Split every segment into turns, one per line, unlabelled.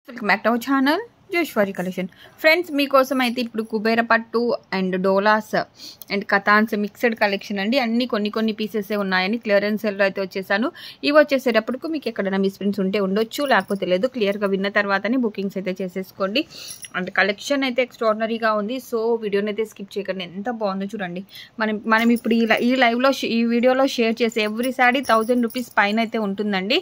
Welcome back to our channel జోష్వారి collection. Friends, మీకోసం అయితే ఇప్పుడు కుబేర పట్టు అండ్ డోలాస్ అండ్ కథాన్స్ మిక్స్డ్ కలెక్షన్ అండి. అన్ని కొన్ని పీసెస్ ఉన్నాయని క్లియరెన్స్ సేల్లో అయితే వచ్చేసాను. ఇవి వచ్చేసేటప్పటికి మీకు ఎక్కడైనా మిస్ప్రింట్స్ ఉంటే ఉండొచ్చు, లేకపోతే లేదు. క్లియర్గా విన్న తర్వాతనే బుకింగ్స్ అయితే చేసేసుకోండి. అండ్ కలెక్షన్ అయితే ఎక్స్ట్రాడినరీగా ఉంది. సో వీడియోని అయితే స్కిప్ చేయకండి. ఎంత బాగుందో చూడండి. మనం ఇప్పుడు ఈ లైవ్లో ఈ వీడియోలో షేర్ చేసే ఎవ్రీ సారీ 1000 రూపీస్ పైన అయితే ఉంటుందండి.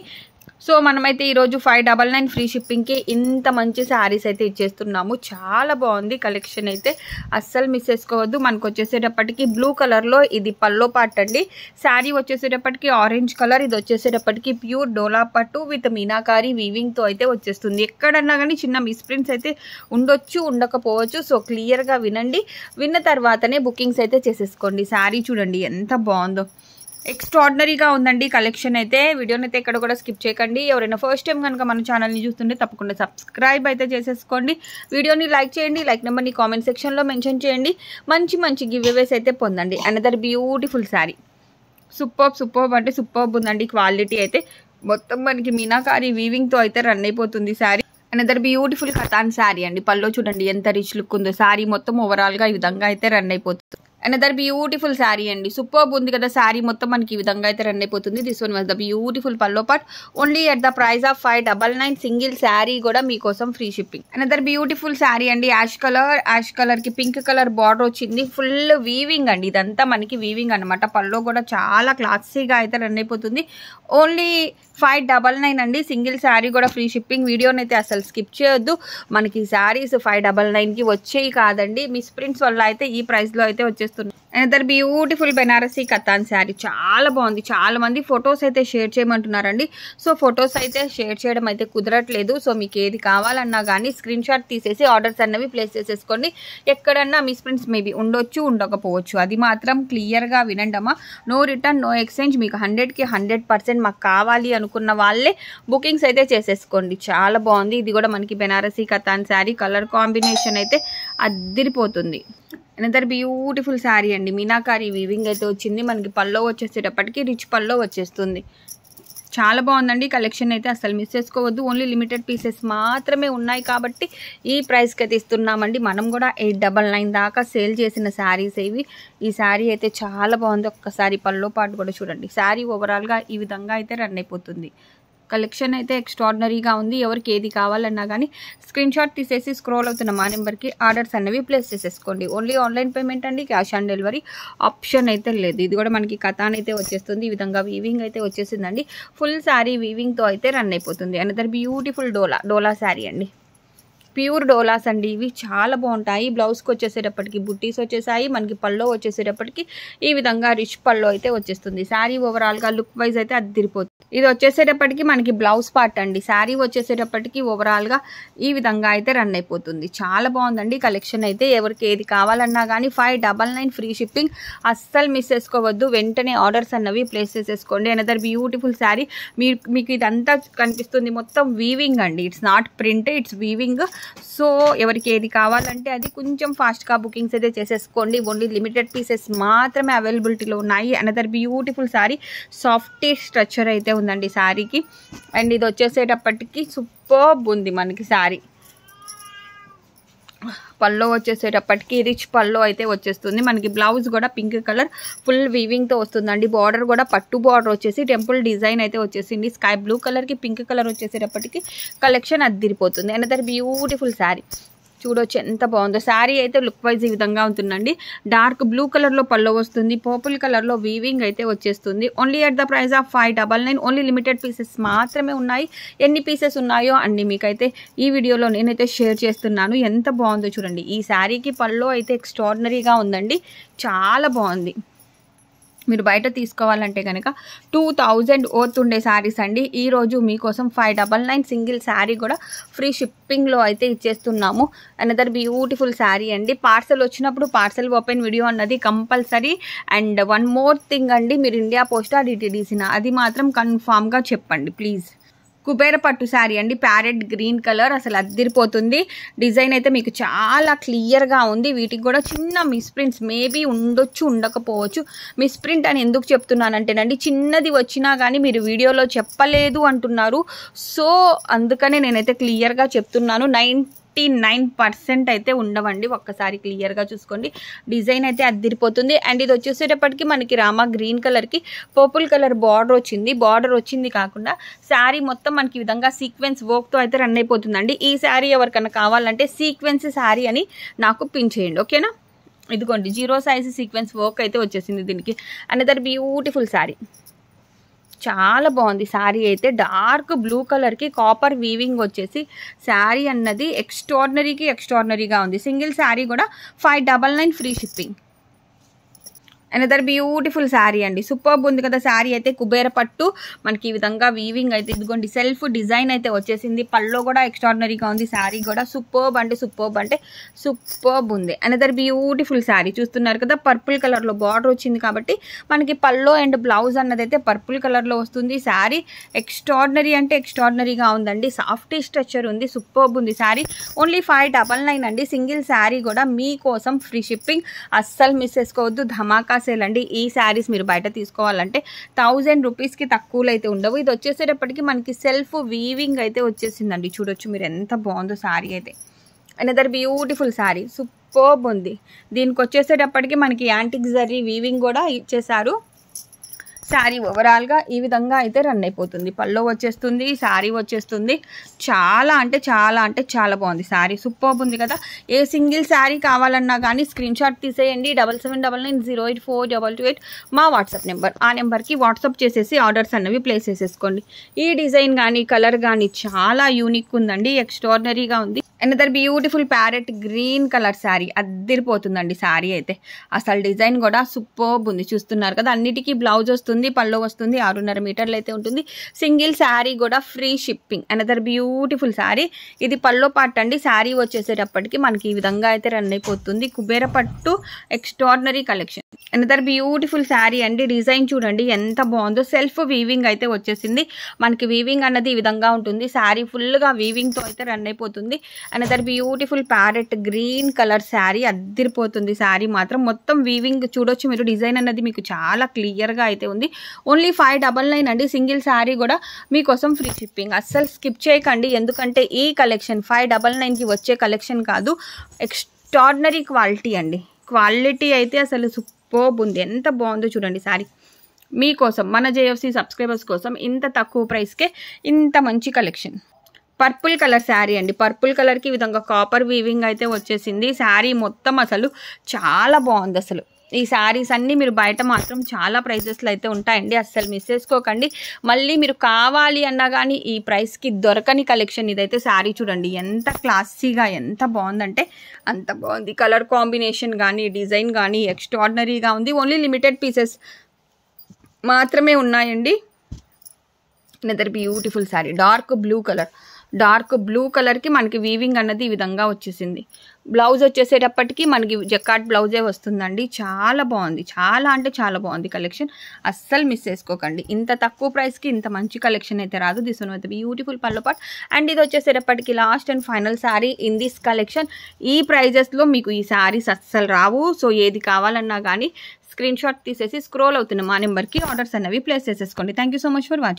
సో మనమైతే ఈరోజు 599 ఫ్రీ షిప్పింగ్కి ఇంత మంచి శారీస్ అయితే ఇచ్చేస్తున్నాము. చాలా బాగుంది కలెక్షన్ అయితే, అస్సలు మిస్ చేసుకోవద్దు. మనకు వచ్చేసేటప్పటికి బ్లూ కలర్లో ఇది పల్లో పార్ట్ అండి. శారీ వచ్చేసేటప్పటికి ఆరెంజ్ కలర్, ఇది వచ్చేసేటప్పటికి ప్యూర్ డోలా పట్టు విత్ మీనాకారి వీవింగ్తో అయితే వచ్చేస్తుంది. ఎక్కడన్నా కానీ చిన్న మిస్ప్రింట్స్ అయితే ఉండొచ్చు, ఉండకపోవచ్చు. సో క్లియర్గా వినండి. విన్న తర్వాతనే బుకింగ్స్ అయితే చేసేసుకోండి. శారీ చూడండి ఎంత బాగుందో, ఎక్స్ట్రాడినరీగా ఉందండి కలెక్షన్ అయితే. వీడియోని అయితే ఎక్కడ కూడా స్కిప్ చేయకండి. ఎవరైనా ఫస్ట్ టైం కనుక మన ఛానల్ని చూస్తుంటే తప్పకుండా సబ్స్క్రైబ్ అయితే చేసేసుకోండి. వీడియోని లైక్ చేయండి. లైక్ నెంబర్ని కామెంట్ సెక్షన్లో మెన్షన్ చేయండి. మంచి గివ్ అవేస్ అయితే పొందండి. Another beautiful sari. సూపర్బ్ అంటే సూపర్బ్ ఉందండి. క్వాలిటీ అయితే మొత్తం మనకి మీనాకారి వీవింగ్తో అయితే రన్ అయిపోతుంది శారీ. అనదర్ బ్యూటిఫుల్ కథాన్ శారీ అండి. పల్లో చూడండి ఎంత రిచ్ లుక్ ఉందో. శారీ మొత్తం ఓవరాల్గా ఈ విధంగా అయితే రన్ అయిపోతుంది. అనదర్ బ్యూటిఫుల్ శారీ అండి. సూపర్బ్ ఉంది కదా శారీ మొత్తం మనకి ఈ విధంగా అయితే రన్ అయిపోతుంది. This one was the beautiful pallu part. Only at the price of 599. Single sari కూడా మీకోసం free shipping. Another beautiful sari అండి. యాష్ కలర్ కి పింక్ కలర్ బార్డర్ వచ్చింది. ఫుల్ వీవింగ్ అండి. ఇదంతా మనకి వీవింగ్ అనమాట. పల్లో కూడా చాలా క్లాసీగా అయితే రన్ అయిపోతుంది. ఓన్లీ 599 అండి. సింగిల్ శారీ కూడా ఫ్రీ షిప్పింగ్. వీడియోని అయితే అసలు స్కిప్ చేయొద్దు. మనకి శారీస్ 599కి వచ్చేవి కాదండి. మిస్ ప్రింట్స్ వల్ల అయితే ఈ ప్రైస్లో అయితే వచ్చేస్తుంది. Another beautiful Banarasi katan sari. చాలా బాగుంది. చాలా మంది ఫొటోస్ అయితే షేర్ చేయమంటున్నారండి. సో ఫొటోస్ అయితే షేర్ చేయడం అయితే కుదరట్లేదు. సో మీకు ఏది కావాలన్నా కానీ స్క్రీన్ షాట్ తీసేసి ఆర్డర్స్ అన్నవి ప్లేస్ చేసేసుకోండి. ఎక్కడన్నా మిస్ ప్రింట్స్ మేబీ ఉండొచ్చు, ఉండకపోవచ్చు. అది మాత్రం క్లియర్గా వినండమ్మా. No return, no exchange. మీకు 100కి 100% మాకు కావాలి అనుకున్న వాళ్ళే బుకింగ్స్ అయితే చేసేసుకోండి. చాలా బాగుంది. ఇది కూడా మనకి బెనారసీ కథాన్ శారీ. కలర్ కాంబినేషన్ అయితే అద్దిరిపోతుంది. అనదర్ బ్యూటిఫుల్ శారీ అండి. మీనాకారి వీవింగ్ అయితే వచ్చింది. మనకి పల్లో వచ్చేసేటప్పటికి రిచ్ పల్లో వచ్చేస్తుంది. చాలా బాగుందండి కలెక్షన్ అయితే, అసలు మిస్ చేసుకోవద్దు. ఓన్లీ లిమిటెడ్ పీసెస్ మాత్రమే ఉన్నాయి కాబట్టి ఈ ప్రైస్కి అయితే ఇస్తున్నామండి. మనం కూడా 899 దాకా సేల్ చేసిన శారీస్ ఇవి. ఈ శారీ అయితే చాలా బాగుంది. ఒక్కసారి పల్లో పాటు కూడా చూడండి. శారీ ఓవరాల్గా ఈ విధంగా అయితే రన్ అయిపోతుంది. కలెక్షన్ అయితే ఎక్స్ట్రాడినరీగా ఉంది. ఎవరికి ఏది కావాలన్నా కానీ స్క్రీన్ షాట్ తీసేసి స్క్రోల్ అవుతున్న మా నెంబర్కి ఆర్డర్స్ అనేవి ప్లేస్ చేసేసుకోండి. ఓన్లీ ఆన్లైన్ పేమెంట్ అండి. క్యాష్ ఆన్ డెలివరీ ఆప్షన్ అయితే లేదు. ఇది కూడా మనకి కథాన్ అయితే వచ్చేస్తుంది. ఈ విధంగా వీవింగ్ అయితే వచ్చేసిందండి. ఫుల్ శారీ వీవింగ్తో అయితే రన్ అయిపోతుంది. అనదర్ బ్యూటిఫుల్ డోలా శారీ అండి. ప్యూర్ డోలాస్ అండి. ఇవి చాలా బాగుంటాయి. బ్లౌజ్కి వచ్చేసేటప్పటికి బుట్టీస్ వచ్చేసాయి. మనకి పల్లో వచ్చేసేటప్పటికి ఈ విధంగా రిచ్ పల్లో అయితే వచ్చేస్తుంది. శారీ ఓవరాల్గా లుక్ వైజ్ అయితే అదిరిపోతుంది. ఇది వచ్చేసేటప్పటికి మనకి బ్లౌజ్ పార్ట్ అండి. శారీ వచ్చేసేటప్పటికి ఓవరాల్గా ఈ విధంగా అయితే రన్ అయిపోతుంది. చాలా బాగుందండి కలెక్షన్ అయితే. ఎవరికి ఏది కావాలన్నా కానీ 599 ఫ్రీ షిప్పింగ్. అస్సలు మిస్ చేసుకోవద్దు. వెంటనే ఆర్డర్స్ అన్నవి ప్లేస్ చేసేసుకోండి. Another beautiful sari. మీకు ఇదంతా కనిపిస్తుంది మొత్తం వీవింగ్ అండి. It's not print, it's weaving. So ఎవరికి ఏది కావాలంటే అది కొంచెం ఫాస్ట్గా బుకింగ్స్ అయితే చేసేసుకోండి. ఓన్లీ లిమిటెడ్ పీసెస్ మాత్రమే అవైలబిలిటీలో ఉన్నాయి. Another beautiful sari. Softy structure అయితే ఉందండి శారీకి. అండ్ ఇది వచ్చేసేటప్పటికి సూపర్బ్ ఉంది మనకి శారీ. పల్లో వచ్చేసేటప్పటికి రిచ్ పల్లో అయితే వచ్చేస్తుంది. మనకి బ్లౌజ్ కూడా పింక్ కలర్ ఫుల్ వీవింగ్తో వస్తుందండి. బార్డర్ కూడా పట్టు బార్డర్ వచ్చేసి టెంపుల్ డిజైన్ అయితే వచ్చేసింది. స్కై బ్లూ కలర్కి పింక్ కలర్ వచ్చేసేటప్పటికి కలెక్షన్ అద్దిరిపోతుంది. Another beautiful sari. చూడొచ్చు ఎంత బాగుందో. శారీ అయితే లుక్ వైజ్ ఈ విధంగా ఉంటుందండి. డార్క్ బ్లూ కలర్లో పల్లో వస్తుంది. పర్పుల్ కలర్లో వీవింగ్ అయితే వచ్చేస్తుంది. Only at the price of 599. Only limited pieces మాత్రమే ఉన్నాయి. ఎన్ని పీసెస్ ఉన్నాయో అన్ని మీకైతే ఈ వీడియోలో నేనైతే షేర్ చేస్తున్నాను. ఎంత బాగుందో చూడండి. ఈ శారీకి పల్లో అయితే ఎక్స్ట్రాడినరీగా ఉందండి. చాలా బాగుంది. మీరు బయట తీసుకోవాలంటే కనుక 2000 వర్త్ ఉండే శారీస్ అండి. ఈరోజు మీకోసం 599 సింగిల్ శారీ కూడా ఫ్రీ షిప్పింగ్లో అయితే ఇచ్చేస్తున్నాము. అనదర్ బ్యూటిఫుల్ శారీ అండి. పార్సల్ వచ్చినప్పుడు పార్సల్ ఓపెన్ వీడియో అన్నది compulsory. And one more thing అండి, మీరు ఇండియా పోస్టా డిటిడిసినా అది మాత్రం కన్ఫామ్గా చెప్పండి ప్లీజ్. కుబేర పట్టు శారీ అండి, ప్యారెట్ గ్రీన్ కలర్, అసలు అద్దిరిపోతుంది. డిజైన్ అయితే మీకు చాలా క్లియర్గా ఉంది. వీటికి కూడా చిన్న మిస్ప్రింట్స్ మేబీ ఉండొచ్చు, ఉండకపోవచ్చు. మిస్ప్రింట్ అని ఎందుకు చెప్తున్నానంటేనండి, చిన్నది వచ్చినా కానీ మీరు వీడియోలో చెప్పలేదు అంటున్నారు. సో అందుకనే నేనైతే క్లియర్గా చెప్తున్నాను. 99% అయితే ఉండవండి. ఒక్కసారి క్లియర్గా చూసుకోండి. డిజైన్ అయితే అద్దిరిపోతుంది. అండ్ ఇది వచ్చేసేటప్పటికి మనకి రామా గ్రీన్ కలర్కి పర్పుల్ కలర్ బార్డర్ వచ్చింది. బార్డర్ వచ్చింది కాకుండా శారీ మొత్తం మనకి ఈ విధంగా సీక్వెన్స్ వర్క్తో అయితే రన్ అయిపోతుందండి. ఈ శారీ ఎవరికన్నా కావాలంటే సీక్వెన్స్ శారీ అని నాకు పిన్ చేయండి, ఓకేనా. ఇదిగోండి 0 సైజ్ సీక్వెన్స్ వర్క్ అయితే వచ్చేసింది దీనికి. అనదర్ బ్యూటిఫుల్ శారీ, చాలా బాగుంది శారీ అయితే. డార్క్ బ్లూ కలర్కి కాపర్ వీవింగ్ వచ్చేసి శారీ అన్నది ఎక్స్ట్రాడినరీగా ఉంది. సింగిల్ శారీ కూడా 599 free shipping. Another beautiful sari అండి, సూపర్బ్ ఉంది కదా శారీ అయితే. కుబేర పట్టు మనకి ఈ విధంగా వీవింగ్ అయితే ఇదిగోండి సెల్ఫ్ డిజైన్ అయితే వచ్చేసింది. పళ్ళు కూడా ఎక్స్ట్రాడినరీగా ఉంది. శారీ కూడా సూపర్బ్ అంటే సూపర్బ్ ఉంది. అనదర్ బ్యూటిఫుల్ శారీ చూస్తున్నారు కదా, పర్పుల్ కలర్లో బార్డర్ వచ్చింది కాబట్టి మనకి పళ్ళు అండ్ బ్లౌజ్ అన్నది అయితే పర్పుల్ కలర్లో వస్తుంది. శారీ ఎక్స్ట్రాడినరీగా ఉందండి. సాఫ్టీ స్ట్రక్చర్ ఉంది, సూపర్బ్ ఉంది శారీ. ఓన్లీ 599 అండి. సింగిల్ శారీ కూడా మీకోసం ఫ్రీ షిప్పింగ్. అస్సలు మిస్ చేసుకోవద్దు. ధమాకా సేల్ అండి. ఈ శారీస్ మీరు బయట తీసుకోవాలంటే 1000 రూపీస్కి తక్కువలో అయితే ఉండవు. ఇది వచ్చేసేటప్పటికి మనకి సెల్ఫ్ వీవింగ్ అయితే వచ్చేసిందండి. చూడొచ్చు మీరు ఎంత బాగుందో శారీ అయితే. అనదర్ బ్యూటిఫుల్ శారీ, సూపర్బ్ ఉంది. దీనికి వచ్చేసేటప్పటికి మనకి యాంటిక్ జరీ వీవింగ్ కూడా ఇచ్చేసారు. శారీ ఓవరాల్గా ఈ విధంగా అయితే రన్ అయిపోతుంది. పళ్ళు వచ్చేస్తుంది, శారీ వచ్చేస్తుంది. చాలా బాగుంది శారీ, సూపర్బ్ ఉంది కదా. ఏ సింగిల్ శారీ కావాలన్నా కానీ స్క్రీన్ షాట్ తీసేయండి. 7799084228 మా వాట్సాప్ నెంబర్. ఆ నెంబర్కి వాట్సాప్ చేసేసి ఆర్డర్స్ అన్నవి ప్లేస్ చేసేసుకోండి. ఈ డిజైన్ కానీ కలర్ కానీ చాలా యూనిక్ ఉందండి, ఎక్స్ట్రాడినరీగా ఉంది. Another beautiful parrot green colour sari, అద్దిరిపోతుందండి శారీ అయితే. అసలు డిజైన్ కూడా సూపర్బ్ ఉంది. చూస్తున్నారు కదా, అన్నిటికీ బ్లౌజ్ వస్తుంది, పళ్ళు వస్తుంది. 6.5 మీటర్లు అయితే ఉంటుంది. సింగిల్ శారీ కూడా free shipping. Another beautiful sari, ఇది పళ్ళు పార్ట్ అండి. శారీ వచ్చేసేటప్పటికి మనకి ఈ విధంగా అయితే రన్ అయిపోతుంది. కుబేర పట్టు extraordinary collection. Another beautiful sari అండి. డిజైన్ చూడండి ఎంత బాగుందో. సెల్ఫ్ వీవింగ్ అయితే వచ్చేసింది. మనకి వీవింగ్ అన్నది ఈ విధంగా ఉంటుంది. శారీ ఫుల్గా వీవింగ్తో అయితే రన్ అయిపోతుంది. Another beautiful parrot green colour sari, అద్దిరిపోతుంది శారీ మాత్రం. మొత్తం వీవింగ్ చూడొచ్చు మీరు. డిజైన్ అన్నది మీకు చాలా క్లియర్గా అయితే ఉంది. ఓన్లీ 599 అండి. సింగిల్ శారీ కూడా మీకోసం ఫ్రీ షిప్పింగ్. అస్సలు స్కిప్ చేయకండి, ఎందుకంటే ఈ కలెక్షన్ 599కి వచ్చే కలెక్షన్ కాదు. ఎక్స్ట్రాడినరీ క్వాలిటీ అండి. క్వాలిటీ అయితే అసలు సూపర్బ్ ఉంది. ఎంత బాగుందో చూడండి శారీ. మీకోసం మన జేఎఫ్సి సబ్స్క్రైబర్స్ కోసం ఇంత తక్కువ ప్రైస్కే ఇంత మంచి కలెక్షన్. పర్పుల్ కలర్ శారీ అండి. పర్పుల్ కలర్కి ఈ విధంగా కాపర్ వీవింగ్ అయితే వచ్చేసింది. శారీ మొత్తం అసలు చాలా బాగుంది. అసలు ఈ శారీస్ అన్నీ మీరు బయట మాత్రం చాలా ప్రైజెస్లో అయితే ఉంటాయండి. అస్సలు మిస్ చేసుకోకండి. మళ్ళీ మీరు కావాలి అన్నా కానీ ఈ ప్రైస్కి దొరకని కలెక్షన్ ఇదైతే. శారీ చూడండి ఎంత క్లాసీగా ఎంత బాగుందంటే అంత బాగుంది. కలర్ కాంబినేషన్ కానీ డిజైన్ కానీ ఎక్స్ట్రాడినరీగా ఉంది. ఓన్లీ లిమిటెడ్ పీసెస్ మాత్రమే ఉన్నాయండి. Another beautiful sari, dark blue కలర్కి మనకి వీవింగ్ అన్నది ఈ విధంగా వచ్చేసింది. బ్లౌజ్ వచ్చేసేటప్పటికి మనకి జకాట్ బ్లౌజే వస్తుందండి. చాలా బాగుంది, చాలా బాగుంది కలెక్షన్. అస్సలు మిస్ చేసుకోకండి. ఇంత తక్కువ ప్రైస్కి ఇంత మంచి కలెక్షన్ అయితే రాదు. This one with beautiful pallu part. And ఇది వచ్చేసేటప్పటికి last and final sari in this collection. ఈ ప్రైజెస్లో మీకు ఈ శారీస్ అస్సలు రావు. సో ఏది కావాలన్నా కానీ స్క్రీన్ షాట్ తీసేసి స్క్రోల్ అవుతున్న మా నెంబర్కి ఆర్డర్స్ అనేవి ప్లేస్ చేసేసుకోండి. Thank you so much for watching.